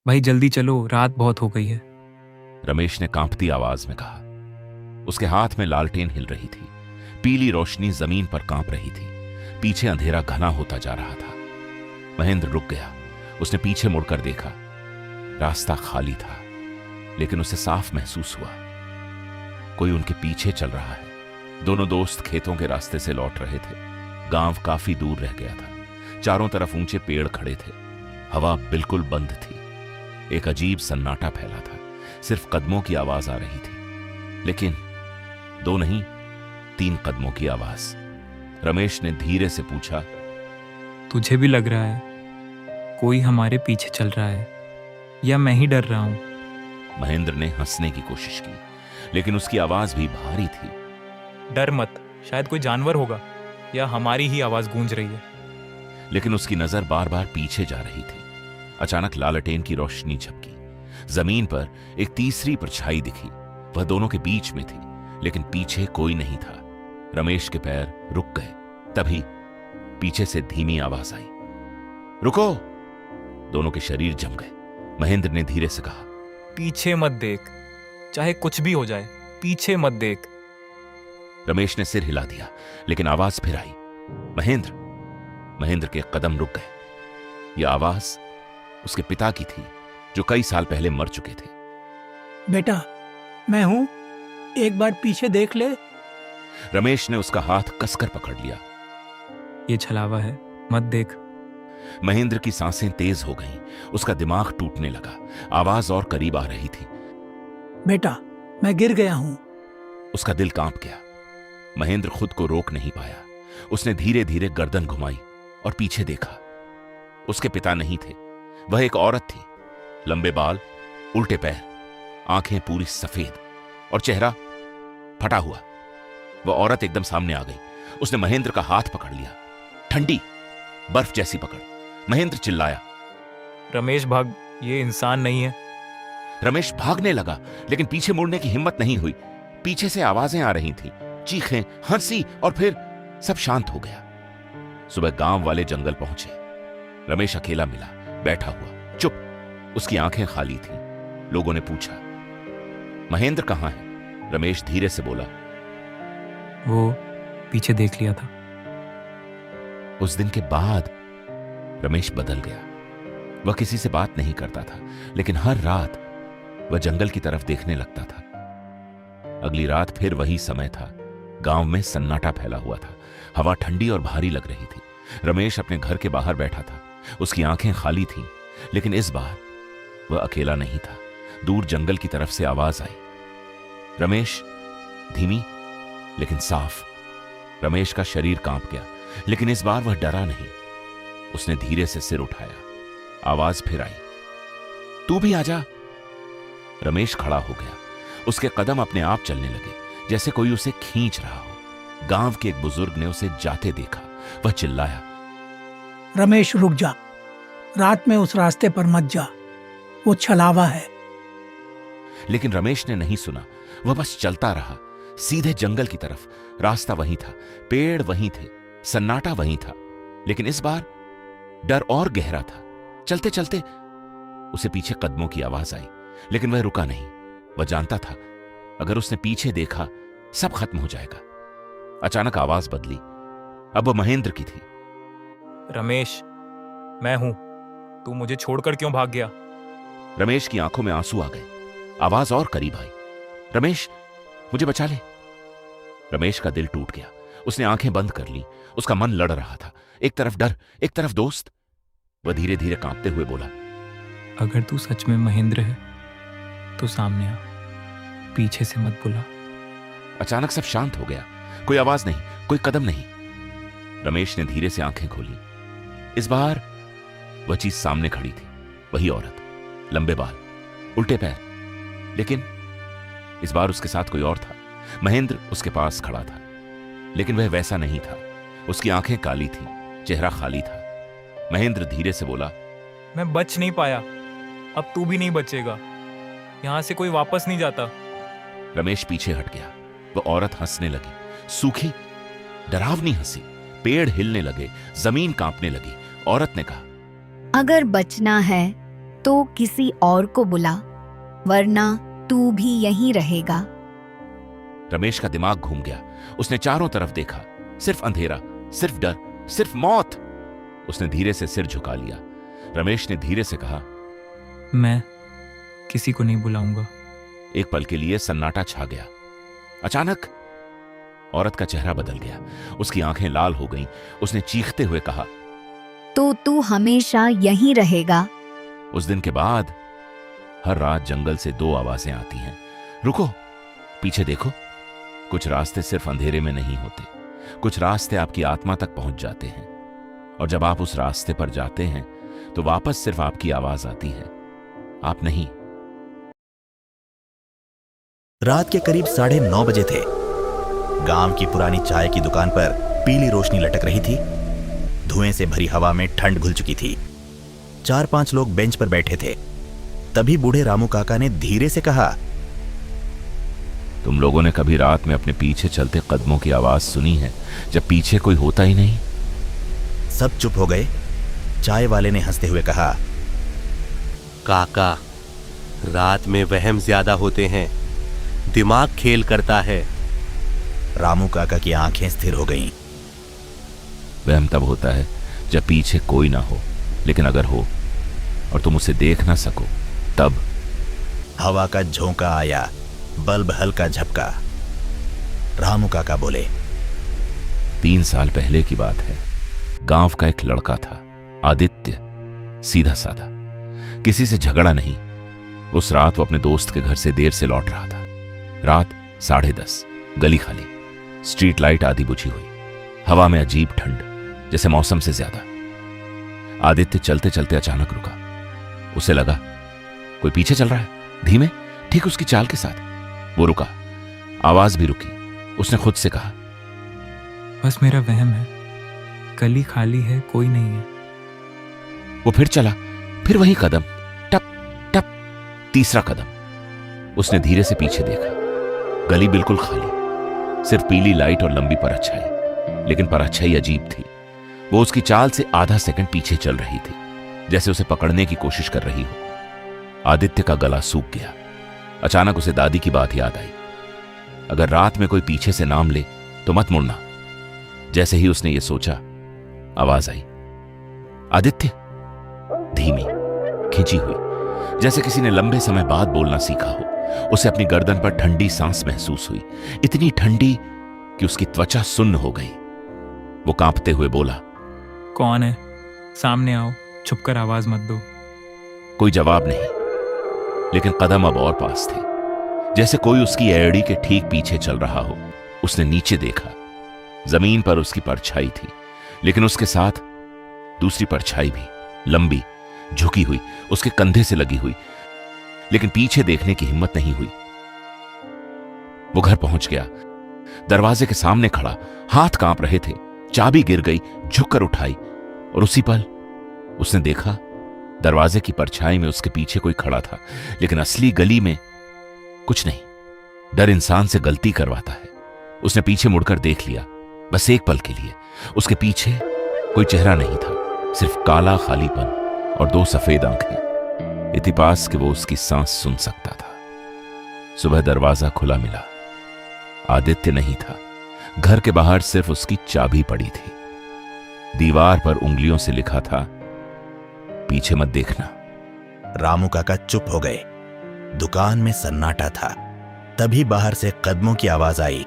भाई जल्दी चलो, रात बहुत हो गई है। रमेश ने कांपती आवाज में कहा। उसके हाथ में लालटेन हिल रही थी। पीली रोशनी जमीन पर कांप रही थी। पीछे अंधेरा घना होता जा रहा था। महेंद्र रुक गया। उसने पीछे मुड़कर देखा। रास्ता खाली था, लेकिन उसे साफ महसूस हुआ कोई उनके पीछे चल रहा है। दोनों दोस्त खेतों के रास्ते से लौट रहे थे। गांव काफी दूर रह गया था। चारों तरफ ऊंचे पेड़ खड़े थे। हवा बिल्कुल बंद थी। एक अजीब सन्नाटा फैला था। सिर्फ कदमों की आवाज आ रही थी, लेकिन दो नहीं, 3 कदमों की आवाज। रमेश ने धीरे से पूछा, तुझे भी लग रहा है कोई हमारे पीछे चल रहा है, या मैं ही डर रहा हूं? महेंद्र ने हंसने की कोशिश की, लेकिन उसकी आवाज भी भारी थी। डर मत, शायद कोई जानवर होगा, या हमारी ही आवाज गूंज रही है। लेकिन उसकी नजर बार बार पीछे जा रही थी। अचानक लालटेन की रोशनी झपकी। जमीन पर एक तीसरी परछाई दिखी। वह दोनों के बीच में थी, लेकिन पीछे कोई नहीं था। रमेश के पैर रुक गए। तभी पीछे से धीमी आवाज आई, रुको। दोनों के शरीर जम गए। महेंद्र ने धीरे से कहा, पीछे मत देख, चाहे कुछ भी हो जाए, पीछे मत देख। रमेश ने सिर हिला दिया, लेकिन आवाज फिर आई, महेंद्र। महेंद्र के कदम रुक गए। यह आवाज उसके पिता की थी, जो कई साल पहले मर चुके थे। बेटा, मैं हूं, एक बार पीछे देख ले। रमेश ने उसका हाथ कसकर पकड़ लिया। ये छलावा है, मत देख। महेंद्र की सांसें तेज हो गईं। उसका दिमाग टूटने लगा। आवाज और करीब आ रही थी, बेटा, मैं गिर गया हूं। उसका दिल कांप गया। महेंद्र खुद को रोक नहीं पाया। उसने धीरे धीरे गर्दन घुमाई और पीछे देखा। उसके पिता नहीं थे, वह एक औरत थी। लंबे बाल, उल्टे पैर, आंखें पूरी सफेद और चेहरा फटा हुआ। वह औरत एकदम सामने आ गई। उसने महेंद्र का हाथ पकड़ लिया, ठंडी बर्फ जैसी पकड़। महेंद्र चिल्लाया, रमेश भाग, ये इंसान नहीं है। रमेश भागने लगा, लेकिन पीछे मुड़ने की हिम्मत नहीं हुई। पीछे से आवाजें आ रही थीं, चीखें, हंसी, और फिर सब शांत हो गया। सुबह गांव वाले जंगल पहुंचे। रमेश अकेला मिला, बैठा हुआ, चुप। उसकी आंखें खाली थीं। लोगों ने पूछा, महेंद्र कहां है? रमेश धीरे से बोला, वो पीछे देख लिया था। उस दिन के बाद रमेश बदल गया। वह किसी से बात नहीं करता था, लेकिन हर रात वह जंगल की तरफ देखने लगता था। अगली रात फिर वही समय था। गांव में सन्नाटा फैला हुआ था। हवा ठंडी और भारी लग रही थी। रमेश अपने घर के बाहर बैठा था। उसकी आंखें खाली थीं, लेकिन इस बार वह अकेला नहीं था। दूर जंगल की तरफ से आवाज आई, रमेश। धीमी लेकिन साफ। रमेश का शरीर कांप गया, लेकिन इस बार वह डरा नहीं। उसने धीरे से सिर उठाया। आवाज फिर आई, तू भी आजा। रमेश खड़ा हो गया। उसके कदम अपने आप चलने लगे, जैसे कोई उसे खींच रहा हो। गांव के एक बुजुर्ग ने उसे जाते देखा। वह चिल्लाया, रमेश, रुक जा। रात में उस रास्ते पर मत जा, वो छलावा है। लेकिन रमेश ने नहीं सुना। वह बस चलता रहा, सीधे जंगल की तरफ। रास्ता वहीं था, पेड़ वहीं थे, सन्नाटा वहीं था, लेकिन इस बार डर और गहरा था। चलते चलते उसे पीछे कदमों की आवाज आई, लेकिन वह रुका नहीं। वह जानता था, अगर उसने पीछे देखा सब खत्म हो जाएगा। अचानक आवाज बदली। अब वह महेंद्र की थी। रमेश, मैं हूं, तू मुझे छोड़कर क्यों भाग गया? रमेश की आंखों में आंसू आ गए। आवाज और करीब आई, रमेश, मुझे बचा ले। रमेश का दिल टूट गया। उसने आंखें बंद कर ली। उसका मन लड़ रहा था, एक तरफ डर, एक तरफ दोस्त। वह धीरे धीरे कांपते हुए बोला, अगर तू सच में महेंद्र है तो सामने आ, पीछे से मत बुला। अचानक सब शांत हो गया। कोई आवाज नहीं, कोई कदम नहीं। रमेश ने धीरे से आंखें खोली। इस बार वह चीज सामने खड़ी थी, वही औरत, लंबे बाल, उल्टे पैर, लेकिन इस बार उसके साथ कोई और था। महेंद्र उसके पास खड़ा था, लेकिन वह वैसा नहीं था। उसकी आंखें काली थीं, चेहरा खाली था। महेंद्र धीरे से बोला, मैं बच नहीं पाया, अब तू भी नहीं बचेगा। यहां से कोई वापस नहीं जाता। रमेश पीछे हट गया। वह औरत हंसने लगी, सूखी, डरावनी हंसी। पेड़ हिलने लगे, जमीन कांपने लगी। औरत ने कहा, अगर बचना है तो किसी और को बुला, वरना तू भी यहीं रहेगा। रमेश का दिमाग घूम गया। उसने चारों तरफ देखा, सिर्फ अंधेरा, सिर्फ डर, सिर्फ मौत। उसने धीरे से सिर झुका लिया। रमेश ने धीरे से कहा, मैं किसी को नहीं बुलाऊंगा। एक पल के लिए सन्नाटा छा गया। अचानक औरत का चेहरा बदल गया, उसकी आंखें लाल हो गईं। उसने चीखते हुए कहा, तो तू हमेशा यहीं रहेगा। उस दिन के बाद हर रात जंगल से 2 आवाजें आती हैं, रुको, पीछे देखो। कुछ रास्ते सिर्फ अंधेरे में नहीं होते, कुछ रास्ते आपकी आत्मा तक पहुंच जाते हैं, और जब आप उस रास्ते पर जाते हैं तो वापस सिर्फ आपकी आवाज आती है, आप नहीं। रात के करीब 9:30 बजे थे। गांव की पुरानी चाय की दुकान पर पीली रोशनी लटक रही थी। धुएं से भरी हवा में ठंड घुल चुकी थी। 4-5 लोग बेंच पर बैठे थे। तभी बूढ़े रामू काका ने धीरे से कहा, तुम लोगों ने कभी रात में अपने पीछे चलते कदमों की आवाज सुनी है, जब पीछे कोई होता ही नहीं? सब चुप हो गए। चाय वाले ने हंसते हुए कहा, काका, रात में वहम ज्यादा होते हैं, दिमाग खेल करता है। रामू काका की आंखें स्थिर हो गईं। वहम तब होता है जब पीछे कोई ना हो, लेकिन अगर हो और तुम उसे देख ना सको तब। हवा का झोंका आया, बल्ब हल्का झपका। रामू काका बोले, 3 साल पहले की बात है। गांव का एक लड़का था, आदित्य, सीधा साधा, किसी से झगड़ा नहीं। उस रात वो अपने दोस्त के घर से देर से लौट रहा था। रात 10:30, गली खाली, स्ट्रीट लाइट आधी बुझी हुई, हवा में अजीब ठंड, जैसे मौसम से ज्यादा। आदित्य चलते चलते अचानक रुका। उसे लगा कोई पीछे चल रहा है, धीमे, ठीक उसकी चाल के साथ। वो रुका, आवाज भी रुकी। उसने खुद से कहा, बस मेरा वहम है, गली खाली है, कोई नहीं है। वो फिर चला, फिर वही कदम, टप टप, तीसरा कदम। उसने धीरे से पीछे देखा। गली बिल्कुल खाली, सिर्फ पीली लाइट और लंबी परछाई। लेकिन परछाई अजीब थी। वो उसकी चाल से आधा सेकंड पीछे चल रही थी, जैसे उसे पकड़ने की कोशिश कर रही हो। आदित्य का गला सूख गया। अचानक उसे दादी की बात याद आई, अगर रात में कोई पीछे से नाम ले तो मत मुड़ना। जैसे ही उसने ये सोचा, आवाज आई, आदित्य। धीमी, खिंची हुई, जैसे किसी ने लंबे समय बाद बोलना सीखा हो। उसे अपनी गर्दन पर ठंडी सांस महसूस हुई, इतनी ठंडी कि उसकी त्वचा सुन्न हो गई। वो कांपते हुए बोला, कौन है? सामने आओ, छुपकर आवाज मत दो। कोई जवाब नहीं, लेकिन कदम अब और पास थे, जैसे कोई उसकी एड़ी के ठीक पीछे चल रहा हो। उसने नीचे देखा। जमीन पर उसकी परछाई थी, लेकिन उसके साथ दूसरी परछाई भी, लंबी, झुकी हुई, उसके कंधे से लगी हुई। लेकिन पीछे देखने की हिम्मत नहीं हुई। वो घर पहुंच गया, दरवाजे के सामने खड़ा, हाथ कांप रहे थे। चाबी गिर गई, झुककर उठाई, और उसी पल उसने देखा दरवाजे की परछाई में उसके पीछे कोई खड़ा था, लेकिन असली गली में कुछ नहीं। डर इंसान से गलती करवाता है। उसने पीछे मुड़कर देख लिया, बस एक पल के लिए। उसके पीछे कोई चेहरा नहीं था, सिर्फ काला खालीपन और 2 सफेद आंखें, इतनी पास कि वो उसकी सांस सुन सकता था। सुबह दरवाजा खुला मिला। आदित्य नहीं था। घर के बाहर सिर्फ उसकी चाबी पड़ी थी। दीवार पर उंगलियों से लिखा था, पीछे मत देखना। रामू काका चुप हो गए। दुकान में सन्नाटा था। तभी बाहर से कदमों की आवाज आई।